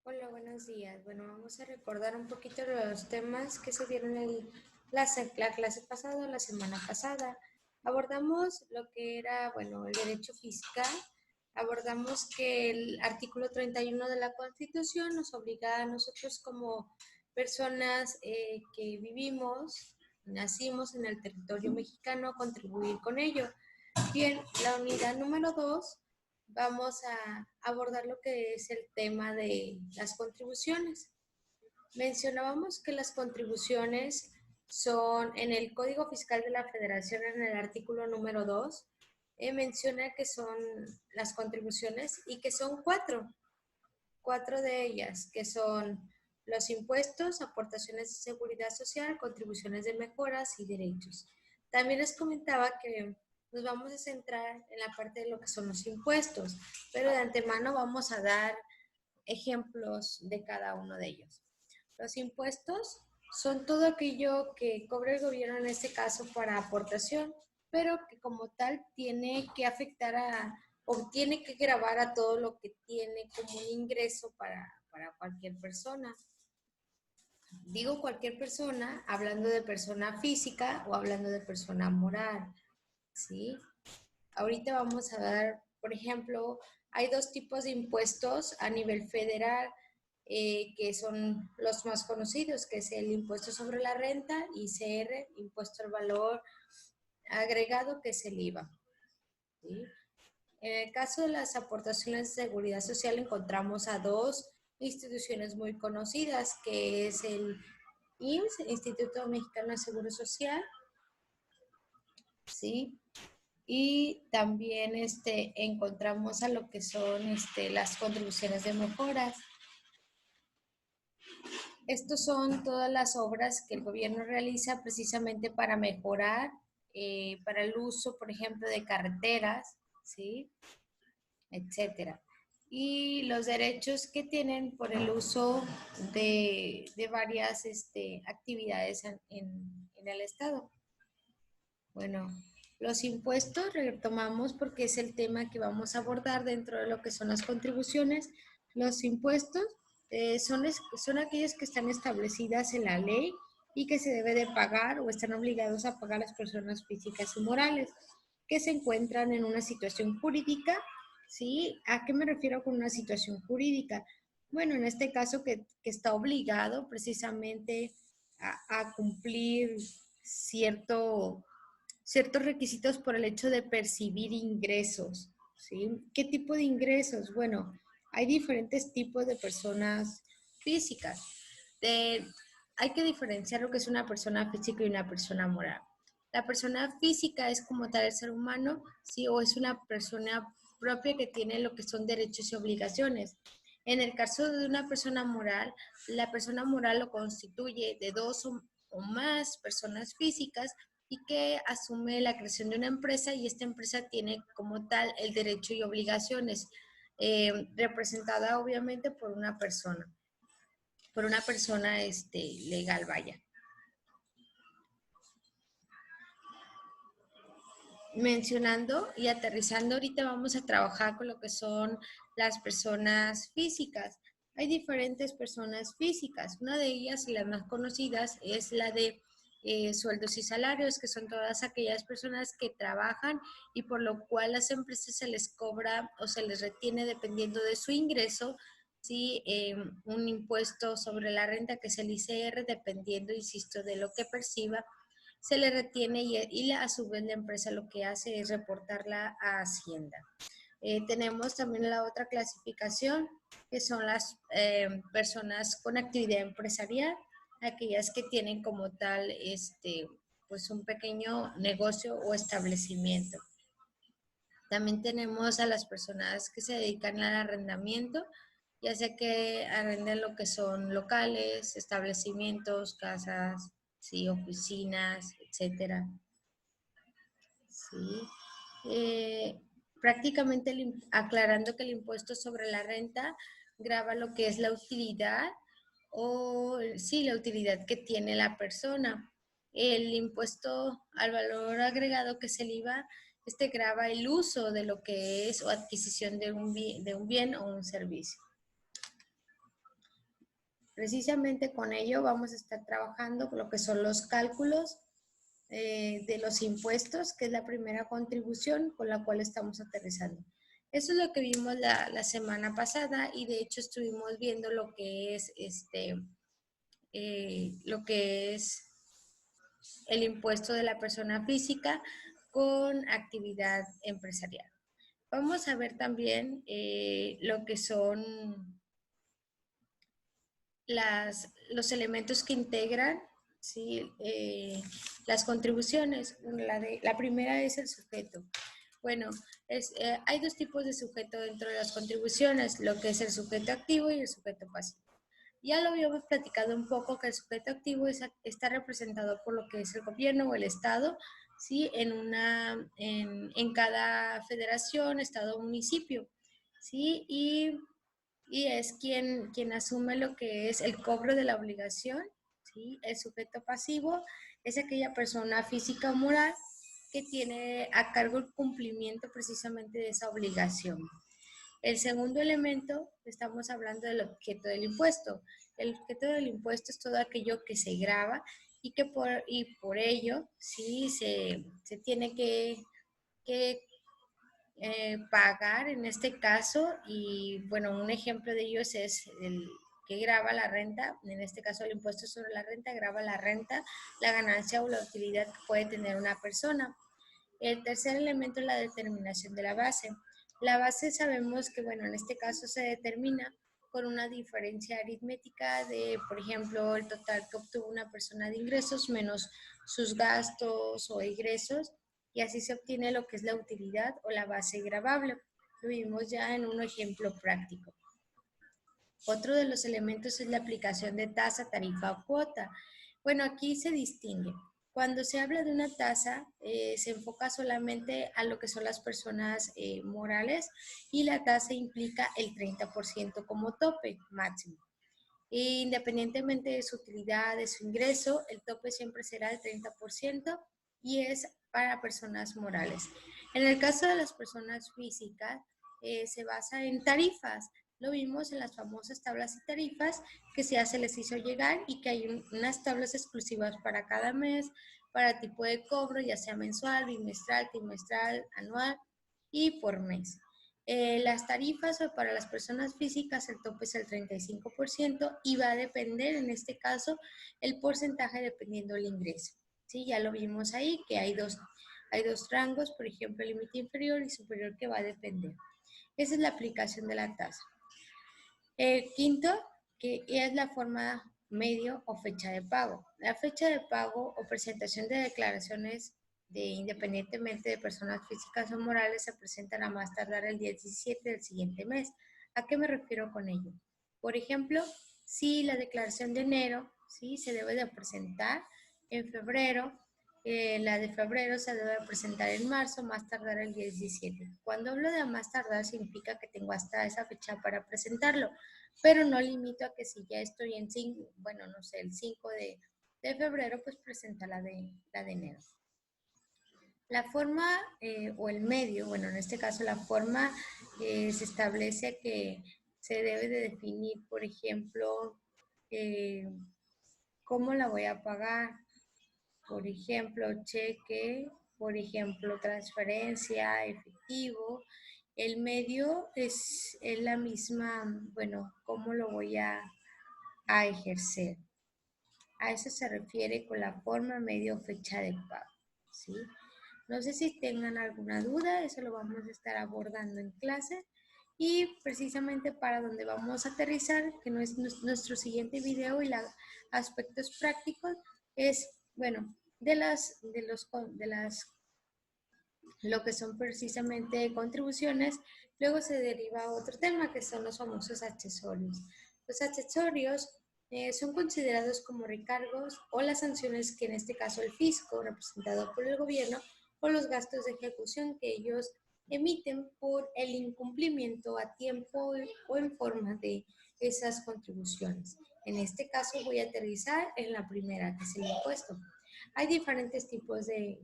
Hola, buenos días. Bueno, vamos a recordar un poquito los temas que se dieron en la clase pasada, la semana pasada. Abordamos lo que era, bueno, el derecho fiscal. Abordamos que el artículo 31 de la Constitución nos obliga a nosotros como personas que vivimos, nacimos en el territorio mexicano a contribuir con ello. Bien, la unidad número 2 vamos a abordar lo que es el tema de las contribuciones. Mencionábamos que las contribuciones son en el Código Fiscal de la Federación, en el artículo número 2, menciona que son las contribuciones y que son cuatro de ellas, que son los impuestos, aportaciones de seguridad social, contribuciones de mejoras y derechos. También les comentaba que nos vamos a centrar en la parte de lo que son los impuestos, pero de antemano vamos a dar ejemplos de cada uno de ellos. Los impuestos son todo aquello que cobra el gobierno, en este caso para aportación, pero que como tal tiene que afectar o tiene que grabar a todo lo que tiene como un ingreso para cualquier persona. Digo cualquier persona, hablando de persona física o hablando de persona moral, ¿sí? Ahorita vamos a dar, por ejemplo, hay dos tipos de impuestos a nivel federal, que son los más conocidos, que es el impuesto sobre la renta, ICR, impuesto al valor agregado, que es el IVA. ¿Sí? En el caso de las aportaciones de seguridad social encontramos a dos instituciones muy conocidas, que es el IMSS, Instituto Mexicano de Seguro Social, ¿sí? Y también encontramos a lo que son las contribuciones de mejoras. Estos son todas las obras que el gobierno realiza precisamente para mejorar, para el uso, por ejemplo, de carreteras, ¿sí? Etcétera. Y los derechos que tienen por el uso de varias actividades en el Estado. Bueno, los impuestos retomamos porque es el tema que vamos a abordar dentro de lo que son las contribuciones. Los impuestos son aquellas que están establecidas en la ley y que se debe de pagar o están obligados a pagar las personas físicas y morales que se encuentran en una situación jurídica. ¿Sí? ¿A qué me refiero con una situación jurídica? Bueno, en este caso que está obligado precisamente a cumplir ciertos requisitos por el hecho de percibir ingresos, ¿sí? ¿Qué tipo de ingresos? Bueno, hay diferentes tipos de personas físicas. De, hay que diferenciar lo que es una persona física y una persona moral. La persona física es como tal el ser humano, ¿sí? O es una persona propia que tiene lo que son derechos y obligaciones. En el caso de una persona moral, la persona moral lo constituye de dos o más personas físicas y que asume la creación de una empresa y esta empresa tiene como tal el derecho y obligaciones, representada obviamente por una persona legal, vaya. Mencionando y aterrizando, ahorita vamos a trabajar con lo que son las personas físicas. Hay diferentes personas físicas. Una de ellas y las más conocidas es la de sueldos y salarios, que son todas aquellas personas que trabajan y por lo cual las empresas se les cobra o se les retiene dependiendo de su ingreso, ¿sí? Un impuesto sobre la renta que es el ICR, dependiendo, insisto, de lo que perciba se le retiene y a su vez la empresa lo que hace es reportarla a Hacienda. Tenemos también la otra clasificación, que son las personas con actividad empresarial, aquellas que tienen como tal pues un pequeño negocio o establecimiento. También tenemos a las personas que se dedican al arrendamiento, ya sea que arrenden lo que son locales, establecimientos, casas, sí, oficinas, etcétera. Sí. Eh, prácticamente aclarando que el impuesto sobre la renta grava lo que es la utilidad o sí, la utilidad que tiene la persona. El impuesto al valor agregado, que es el IVA, grava el uso de lo que es o adquisición de un bien o un servicio. Precisamente con ello vamos a estar trabajando con lo que son los cálculos de los impuestos, que es la primera contribución con la cual estamos aterrizando. Eso es lo que vimos la semana pasada y de hecho estuvimos viendo lo que es el impuesto de la persona física con actividad empresarial. Vamos a ver también lo que son los elementos que integran, ¿sí? Las contribuciones. La primera es el sujeto. Bueno, hay dos tipos de sujeto dentro de las contribuciones, lo que es el sujeto activo y el sujeto pasivo. Ya lo habíamos platicado un poco que el sujeto activo está representado por lo que es el gobierno o el Estado, ¿sí? En cada federación, estado o municipio, ¿sí? Y es quien asume lo que es el cobro de la obligación, ¿sí? El sujeto pasivo es aquella persona física o moral que tiene a cargo el cumplimiento precisamente de esa obligación. El segundo elemento, estamos hablando del objeto del impuesto. El objeto del impuesto es todo aquello que se grava y por ello sí se tiene que pagar en este caso. Y bueno, un ejemplo de ellos es el que grava la renta, en este caso el impuesto sobre la renta, grava la renta, la ganancia o la utilidad que puede tener una persona. El tercer elemento es la determinación de la base. La base sabemos que, bueno, en este caso se determina con una diferencia aritmética de, por ejemplo, el total que obtuvo una persona de ingresos menos sus gastos o egresos, y así se obtiene lo que es la utilidad o la base gravable. Lo vimos ya en un ejemplo práctico. Otro de los elementos es la aplicación de tasa, tarifa o cuota. Bueno, aquí se distingue. Cuando se habla de una tasa, se enfoca solamente a lo que son las personas morales y la tasa implica el 30% como tope máximo. E independientemente de su utilidad, de su ingreso, el tope siempre será el 30% y es para personas morales. En el caso de las personas físicas, se basa en tarifas. Lo vimos en las famosas tablas y tarifas que ya se les hizo llegar y que hay unas tablas exclusivas para cada mes, para tipo de cobro, ya sea mensual, bimestral, trimestral, anual y por mes. Las tarifas para las personas físicas, el tope es el 35% y va a depender, en este caso, el porcentaje dependiendo del ingreso. ¿Sí? Ya lo vimos ahí, que hay dos rangos, por ejemplo, límite inferior y superior, que va a depender. Esa es la aplicación de la tasa. El quinto, que es la forma medio o fecha de pago. La fecha de pago o presentación de declaraciones independientemente de personas físicas o morales se presentan a más tardar el día 17 del siguiente mes. ¿A qué me refiero con ello? Por ejemplo, si la declaración de enero, ¿sí?, se debe de presentar en febrero, la de febrero se debe presentar en marzo, más tardar el día 17. Cuando hablo de más tardar, significa que tengo hasta esa fecha para presentarlo, pero no limito a que si ya estoy en 5, bueno, no sé, el 5 de febrero, pues presenta la de enero. La forma o el medio, bueno, en este caso la forma, se establece que se debe de definir, por ejemplo, cómo la voy a pagar. Por ejemplo, cheque, por ejemplo, transferencia, efectivo. El medio es la misma, bueno, cómo lo voy a ejercer. A eso se refiere con la forma, medio, fecha de pago, ¿sí? No sé si tengan alguna duda, eso lo vamos a estar abordando en clase. Y precisamente para donde vamos a aterrizar, que no es nuestro siguiente video y los aspectos prácticos, es, bueno, lo que son precisamente contribuciones. Luego se deriva a otro tema que son los famosos accesorios. Los accesorios son considerados como recargos o las sanciones que en este caso el fisco, representado por el gobierno, o los gastos de ejecución que ellos emiten por el incumplimiento a tiempo o en forma de esas contribuciones. En este caso voy a aterrizar en la primera, que es el impuesto. Hay diferentes tipos de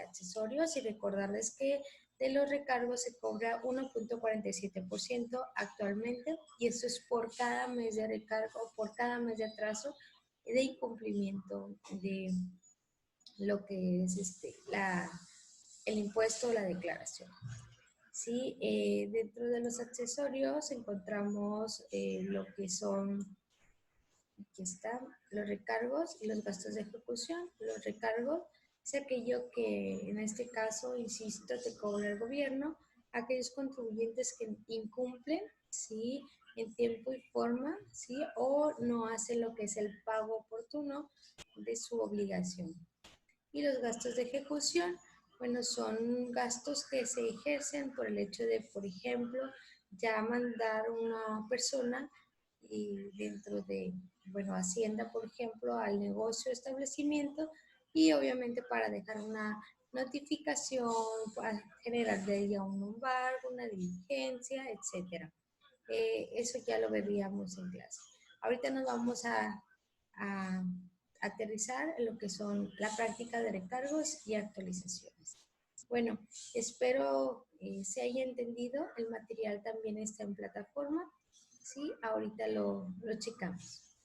accesorios y recordarles que de los recargos se cobra 1.47% actualmente, y esto es por cada mes de recargo, por cada mes de atraso de incumplimiento de lo que es el impuesto o la declaración. Sí, dentro de los accesorios encontramos lo que son, aquí están, los recargos y los gastos de ejecución. Los recargos es aquello que en este caso, insisto, te cobra el gobierno, aquellos contribuyentes que incumplen, ¿sí?, en tiempo y forma, ¿sí?, o no hacen lo que es el pago oportuno de su obligación. Y los gastos de ejecución, bueno, son gastos que se ejercen por el hecho de, por ejemplo, ya mandar una persona y dentro de, bueno, Hacienda, por ejemplo, al negocio, establecimiento, y obviamente para dejar una notificación, para generar de ella un embargo, una diligencia, etcétera. Eso ya lo veríamos en clase. Ahorita nos vamos a aterrizar en lo que son la práctica de recargos y actualizaciones. Bueno, espero se haya entendido. El material también está en plataforma. Sí, ahorita lo checamos.